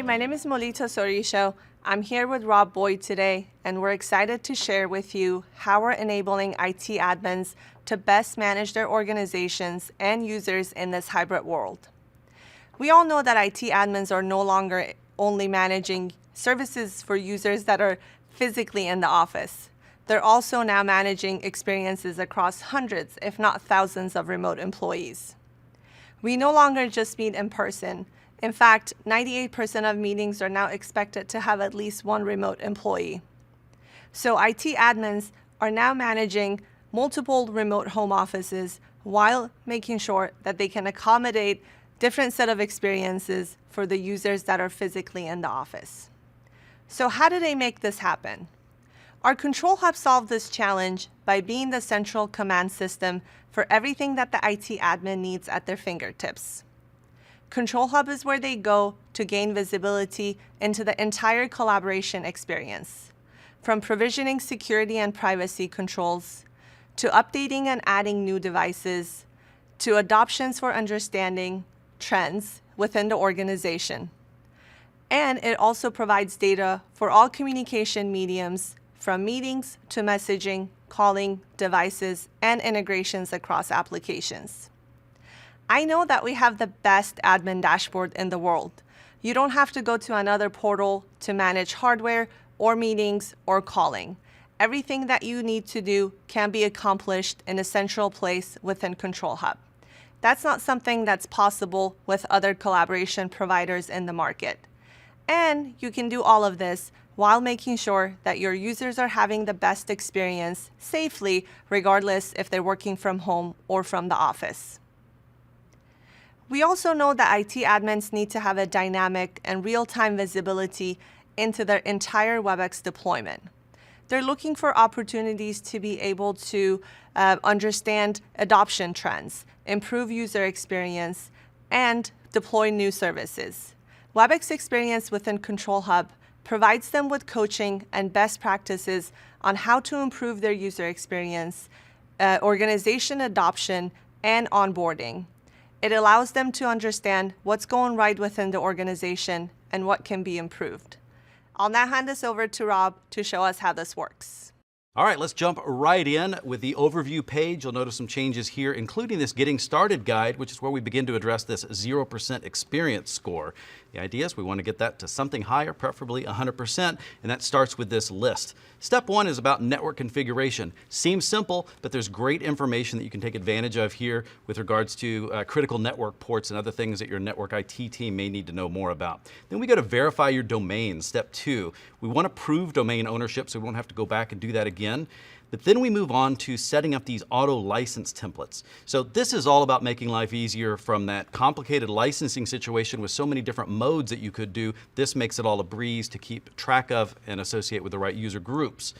my name is Molita Sorisho. I'm here with Rob Boyd today, and we're excited to share with you how we're enabling IT admins to best manage their organizations and users in this hybrid world. We all know that IT admins are no longer only managing services for users that are physically in the office. They're also now managing experiences across hundreds, if not thousands, of remote employees. We no longer just meet in person. In fact, 98% of meetings are now expected to have at least one remote employee. So IT admins are now managing multiple remote home offices while making sure that they can accommodate different set of experiences for the users that are physically in the office. So how do they make this happen? Our Control Hub solved this challenge by being the central command system for everything that the IT admin needs at their fingertips. Control Hub is where they go to gain visibility into the entire collaboration experience, from provisioning security and privacy controls, to updating and adding new devices, to adoptions for understanding trends within the organization. And it also provides data for all communication mediums, from meetings to messaging, calling, devices, and integrations across applications. I know that we have the best admin dashboard in the world. You don't have to go to another portal to manage hardware or meetings or calling. Everything that you need to do can be accomplished in a central place within Control Hub. That's not something that's possible with other collaboration providers in the market. And you can do all of this while making sure that your users are having the best experience safely, regardless if they're working from home or from the office. We also know that IT admins need to have a dynamic and real-time visibility into their entire Webex deployment. They're looking for opportunities to be able to understand adoption trends, improve user experience, and deploy new services. Webex Experience within Control Hub provides them with coaching and best practices on how to improve their user experience, organization adoption, and onboarding. It allows them to understand what's going right within the organization and what can be improved. I'll now hand this over to Rob to show us how this works. All right, let's jump right in with the overview page. You'll notice some changes here, including this Getting Started guide, which is where we begin to address this 0% experience score. The idea is we want to get that to something higher, preferably 100%, and that starts with this list. Step one is about network configuration. Seems simple, but there's great information that you can take advantage of here with regards to critical network ports and other things that your network IT team may need to know more about. Then we go to verify your domain. Step two, we want to prove domain ownership so we won't have to go back and do that again. But then we move on to setting up these auto license templates. So this is all about making life easier from that complicated licensing situation with so many different modes that you could do. This makes it all a breeze to keep track of and associate with the right user groups.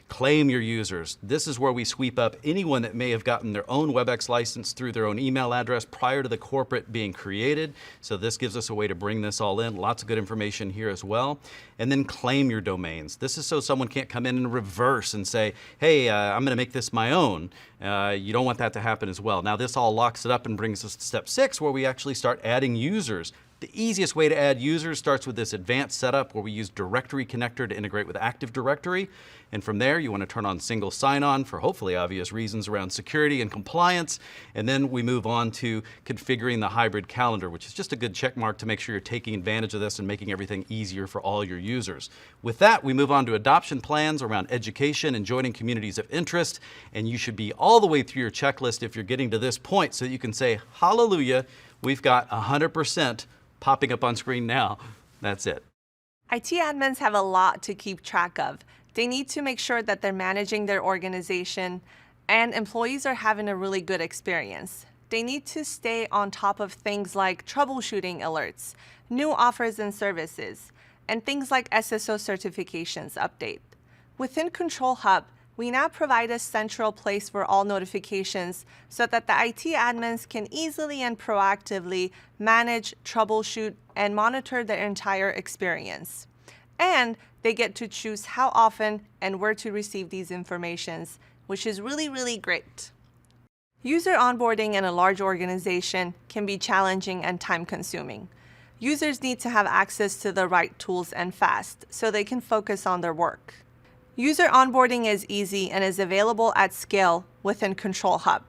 Claim your users. This is where we sweep up anyone that may have gotten their own Webex license through their own email address prior to the corporate being created. So this gives us a way to bring this all in. Lots of good information here as well. And then claim your domains. This is so someone can't come in reverse and say, hey, I'm going to make this my own. You don't want that to happen as well. Now this all locks it up and brings us to step 6, where we actually start adding users. The easiest way to add users starts with this advanced setup where we use Directory Connector to integrate with Active Directory. And from there, you want to turn on single sign-on for hopefully obvious reasons around security and compliance. And then we move on to configuring the hybrid calendar, which is just a good check mark to make sure you're taking advantage of this and making everything easier for all your users. With that, we move on to adoption plans around education and joining communities of interest. And you should be all the way through your checklist if you're getting to this point so that you can say, hallelujah, we've got 100% popping up on screen now. That's it. IT admins have a lot to keep track of. They need to make sure that they're managing their organization and employees are having a really good experience. They need to stay on top of things like troubleshooting alerts, new offers and services, and things like SSO certifications update. Within Control Hub, we now provide a central place for all notifications so that the IT admins can easily and proactively manage, troubleshoot, and monitor their entire experience. And they get to choose how often and where to receive these informations, which is really, really great. User onboarding in a large organization can be challenging and time-consuming. Users need to have access to the right tools and fast so they can focus on their work. User onboarding is easy and is available at scale within Control Hub.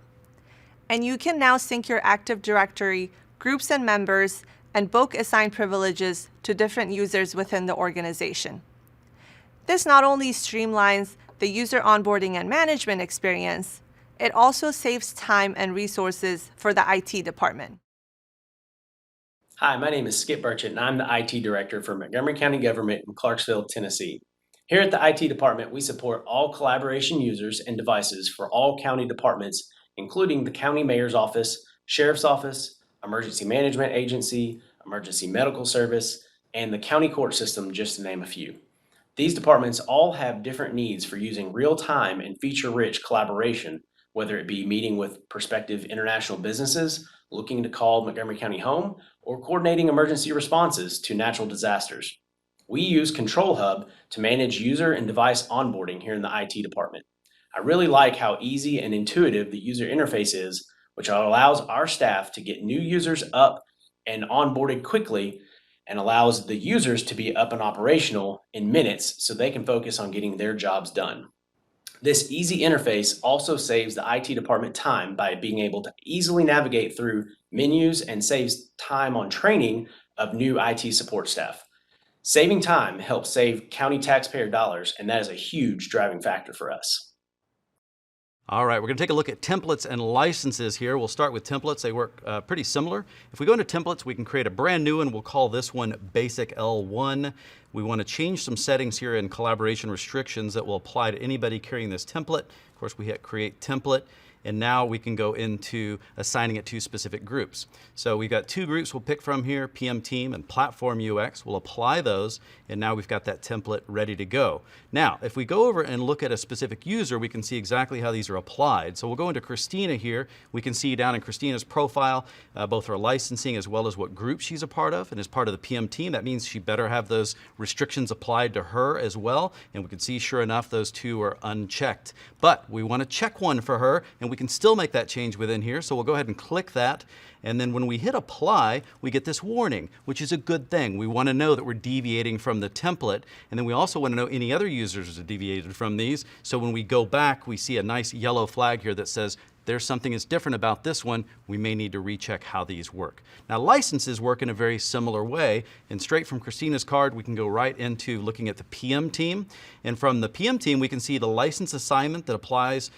And you can now sync your Active Directory, groups and members, and bulk assign privileges to different users within the organization. This not only streamlines the user onboarding and management experience, it also saves time and resources for the IT department. Hi, my name is Skip Burchett, and I'm the IT Director for Montgomery County Government in Clarksville, Tennessee. Here at the IT Department, we support all collaboration users and devices for all county departments, including the County Mayor's Office, Sheriff's Office, Emergency Management Agency, Emergency Medical Service, and the County Court System, just to name a few. These departments all have different needs for using real-time and feature-rich collaboration, whether it be meeting with prospective international businesses, looking to call Montgomery County home, or coordinating emergency responses to natural disasters. We use Control Hub to manage user and device onboarding here in the IT department. I really like how easy and intuitive the user interface is, which allows our staff to get new users up and onboarded quickly, and allows the users to be up and operational in minutes so they can focus on getting their jobs done. This easy interface also saves the IT department time by being able to easily navigate through menus and saves time on training of new IT support staff. Saving time helps save county taxpayer dollars, and that is a huge driving factor for us. All right, we're going to take a look at templates and licenses here. We'll start with templates. They work pretty similar. If we go into templates, we can create a brand new one. We'll call this one Basic L1. We want to change some settings here in collaboration restrictions that will apply to anybody carrying this template. Of course, we hit Create Template, and now we can go into assigning it to specific groups. So we've got two groups we'll pick from here, PM Team and Platform UX. We'll apply those, and now we've got that template ready to go. Now, if we go over and look at a specific user, we can see exactly how these are applied. So we'll go into Christina here. We can see down in Christina's profile, both her licensing as well as what group she's a part of. And as part of the PM Team, that means she better have those restrictions applied to her as well. And we can see, sure enough, those two are unchecked. But we want to check one for her, and we can still make that change within here. So we'll go ahead and click that. And then when we hit apply, we get this warning, which is a good thing. We want to know that we're deviating from the template. And then we also want to know any other users that deviated from these. So when we go back, we see a nice yellow flag here that says, there's something that's different about this one. We may need to recheck how these work. Now, licenses work in a very similar way. And straight from Christina's card, we can go right into looking at the PM Team. And from the PM Team, we can see the license assignment that applies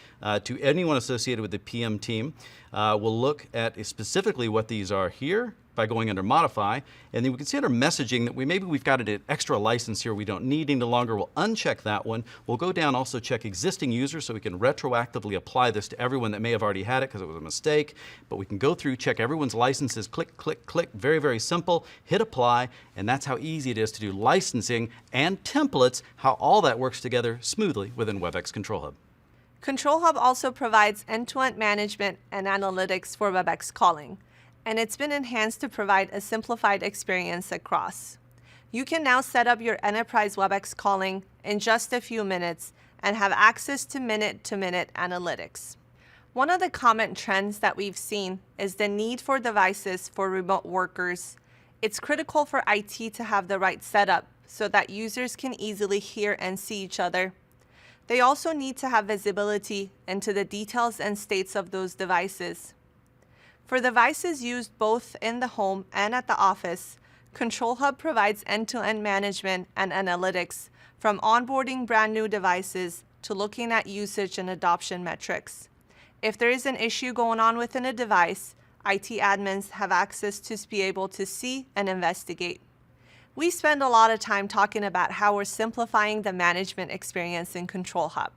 to anyone associated with the PM Team. We'll look at specifically what these are here by going under Modify. And then we can see under Messaging that maybe we've got an extra license here we don't need any longer. We'll uncheck that one. We'll go down, also check existing users so we can retroactively apply this to everyone that may have already had it because it was a mistake. But we can go through, check everyone's licenses, click, click, click. Very, very simple. Hit Apply, and that's how easy it is to do licensing and templates, how all that works together smoothly within Webex Control Hub. Control Hub also provides end-to-end management and analytics for Webex calling, and it's been enhanced to provide a simplified experience across. You can now set up your enterprise Webex calling in just a few minutes and have access to minute-to-minute analytics. One of the common trends that we've seen is the need for devices for remote workers. It's critical for IT to have the right setup so that users can easily hear and see each other. They also need to have visibility into the details and states of those devices. For devices used both in the home and at the office, Control Hub provides end-to-end management and analytics, from onboarding brand new devices to looking at usage and adoption metrics. If there is an issue going on within a device, IT admins have access to be able to see and investigate. We spend a lot of time talking about how we're simplifying the management experience in Control Hub.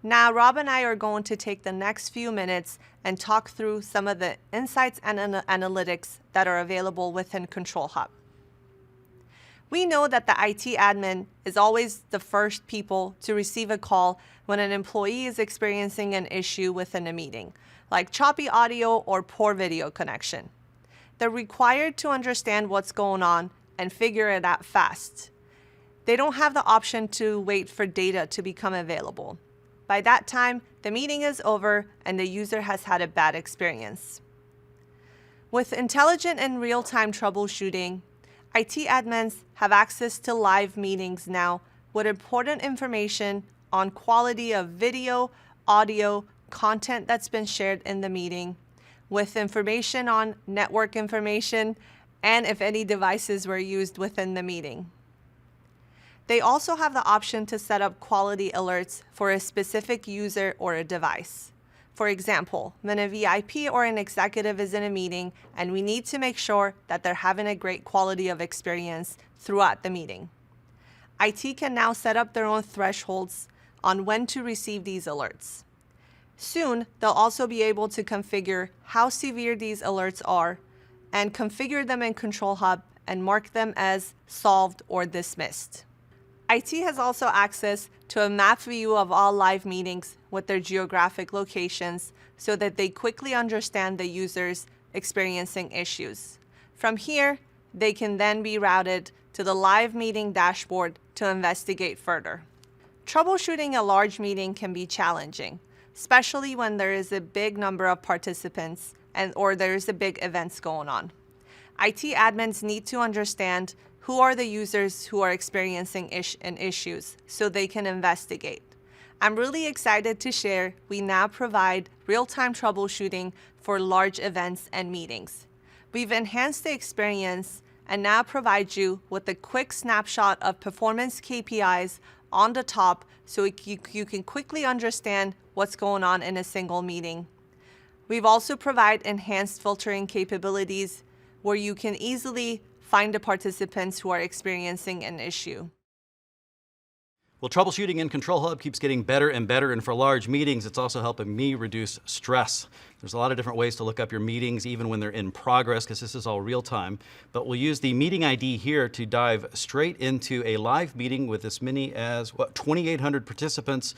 Now, Rob and I are going to take the next few minutes and talk through some of the insights and analytics that are available within Control Hub. We know that the IT admin is always the first people to receive a call when an employee is experiencing an issue within a meeting, like choppy audio or poor video connection. They're required to understand what's going on and figure it out fast. They don't have the option to wait for data to become available. By that time, the meeting is over and the user has had a bad experience. With intelligent and real-time troubleshooting, IT admins have access to live meetings now with important information on quality of video, audio, content that's been shared in the meeting, with information on network information, and if any devices were used within the meeting. They also have the option to set up quality alerts for a specific user or a device. For example, when a VIP or an executive is in a meeting and we need to make sure that they're having a great quality of experience throughout the meeting. IT can now set up their own thresholds on when to receive these alerts. Soon, they'll also be able to configure how severe these alerts are and configure them in Control Hub and mark them as solved or dismissed. IT has also access to a map view of all live meetings with their geographic locations so that they quickly understand the users experiencing issues. From here, they can then be routed to the live meeting dashboard to investigate further. Troubleshooting a large meeting can be challenging, especially when there is a big number of participants or there's a big events going on. IT admins need to understand who are the users who are experiencing issues so they can investigate. I'm really excited to share we now provide real-time troubleshooting for large events and meetings. We've enhanced the experience and now provide you with a quick snapshot of performance KPIs on the top so you can quickly understand what's going on in a single meeting. We've also provided enhanced filtering capabilities where you can easily find the participants who are experiencing an issue. Well, troubleshooting in Control Hub keeps getting better and better, and for large meetings, it's also helping me reduce stress. There's a lot of different ways to look up your meetings, even when they're in progress, because this is all real time. But we'll use the meeting ID here to dive straight into a live meeting with as many as 2,800 participants,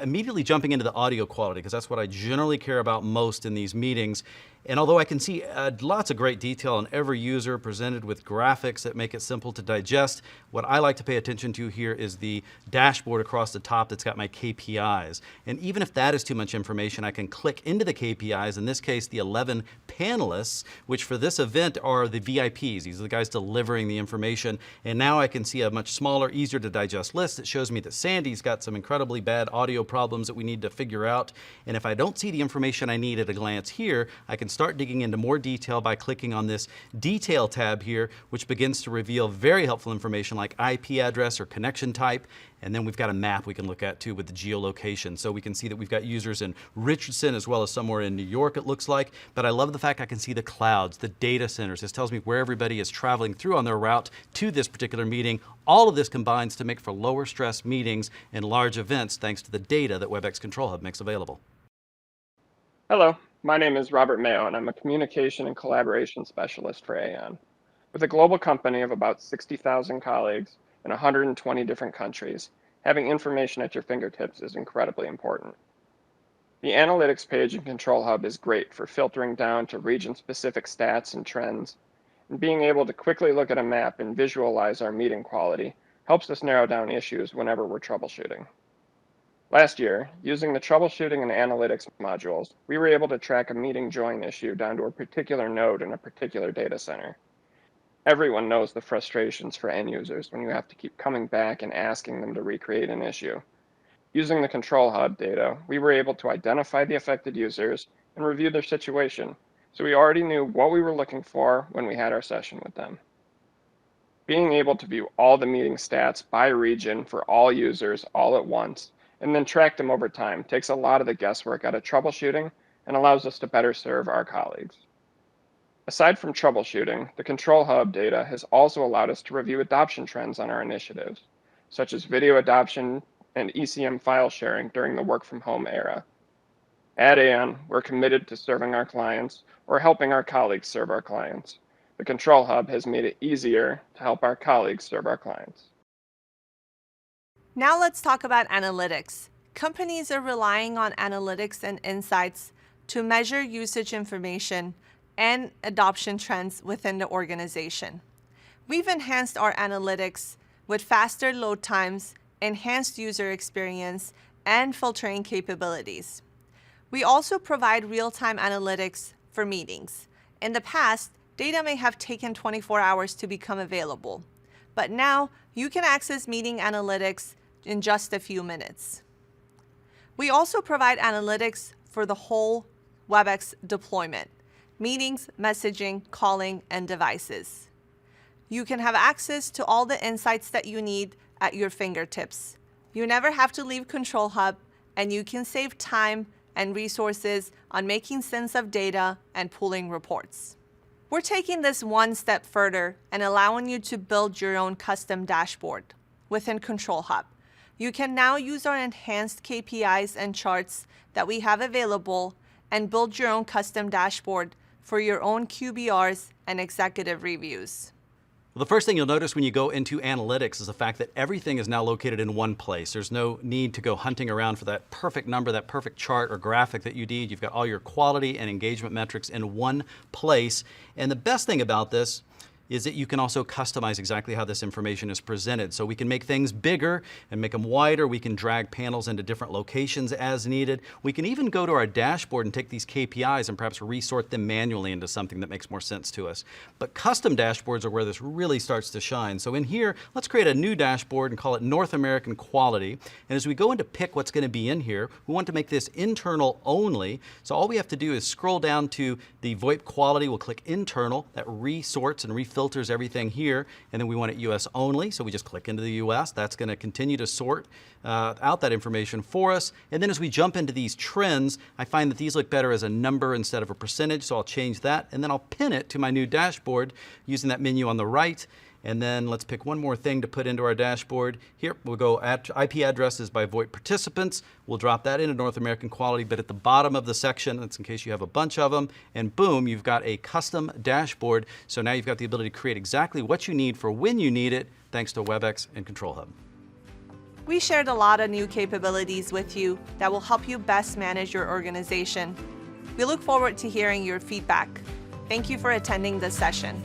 immediately jumping into the audio quality, because that's what I generally care about most in these meetings. And although I can see lots of great detail on every user presented with graphics that make it simple to digest, what I like to pay attention to here is the dashboard across the top that's got my KPIs. And even if that is too much information, I can click into the KPIs, in this case the 11 panelists, which for this event are the VIPs. These are the guys delivering the information. And now I can see a much smaller, easier to digest list that shows me that Sandy's got some incredibly bad audio problems that we need to figure out. And if I don't see the information I need at a glance here, I can start digging into more detail by clicking on this detail tab here, which begins to reveal very helpful information like IP address or connection type. And then we've got a map we can look at too with the geolocation. So we can see that we've got users in Richardson as well as somewhere in New York, it looks like. But I love the fact I can see the clouds, the data centers. This tells me where everybody is traveling through on their route to this particular meeting. All of this combines to make for lower stress meetings and large events thanks to the data that Webex Control Hub makes available. Hello, my name is Robert Mayo, and I'm a communication and collaboration specialist for Aon. With a global company of about 60,000 colleagues in 120 different countries, having information at your fingertips is incredibly important. The analytics page in Control Hub is great for filtering down to region-specific stats and trends, and being able to quickly look at a map and visualize our meeting quality helps us narrow down issues whenever we're troubleshooting. Last year, using the troubleshooting and analytics modules, we were able to track a meeting join issue down to a particular node in a particular data center. Everyone knows the frustrations for end users when you have to keep coming back and asking them to recreate an issue. Using the Control Hub data, we were able to identify the affected users and review their situation, so we already knew what we were looking for when we had our session with them. Being able to view all the meeting stats by region for all users all at once and then track them over time takes a lot of the guesswork out of troubleshooting and allows us to better serve our colleagues. Aside from troubleshooting, the Control Hub data has also allowed us to review adoption trends on our initiatives, such as video adoption and ECM file sharing during the work-from-home era. At Aon, we're committed to serving our clients or helping our colleagues serve our clients. The Control Hub has made it easier to help our colleagues serve our clients. Now let's talk about analytics. Companies are relying on analytics and insights to measure usage information and adoption trends within the organization. We've enhanced our analytics with faster load times, enhanced user experience, and filtering capabilities. We also provide real-time analytics for meetings. In the past, data may have taken 24 hours to become available, but now you can access meeting analytics in just a few minutes. We also provide analytics for the whole Webex deployment: meetings, messaging, calling, and devices. You can have access to all the insights that you need at your fingertips. You never have to leave Control Hub, and you can save time and resources on making sense of data and pulling reports. We're taking this one step further and allowing you to build your own custom dashboard within Control Hub. You can now use our enhanced KPIs and charts that we have available and build your own custom dashboard for your own QBRs and executive reviews. Well, the first thing you'll notice when you go into analytics is the fact that everything is now located in one place. There's no need to go hunting around for that perfect number, that perfect chart or graphic that you need. You've got all your quality and engagement metrics in one place. And the best thing about this is that you can also customize exactly how this information is presented. So we can make things bigger and make them wider. We can drag panels into different locations as needed. We can even go to our dashboard and take these KPIs and perhaps resort them manually into something that makes more sense to us. But custom dashboards are where this really starts to shine. So in here, let's create a new dashboard and call it North American Quality. And as we go into pick what's going to be in here, we want to make this internal only. So all we have to do is scroll down to the VoIP quality. We'll click internal. That resorts and filters everything here, and then we want it US only, so we just click into the US. That's going to continue to sort out that information for us. And then as we jump into these trends, I find that these look better as a number instead of a percentage, so I'll change that, and then I'll pin it to my new dashboard using that menu on the right. And then let's pick one more thing to put into our dashboard. Here, we'll go at IP addresses by VoIP participants. We'll drop that into North American Quality, but at the bottom of the section, that's in case you have a bunch of them, and boom, you've got a custom dashboard. So now you've got the ability to create exactly what you need for when you need it, thanks to Webex and Control Hub. We shared a lot of new capabilities with you that will help you best manage your organization. We look forward to hearing your feedback. Thank you for attending this session.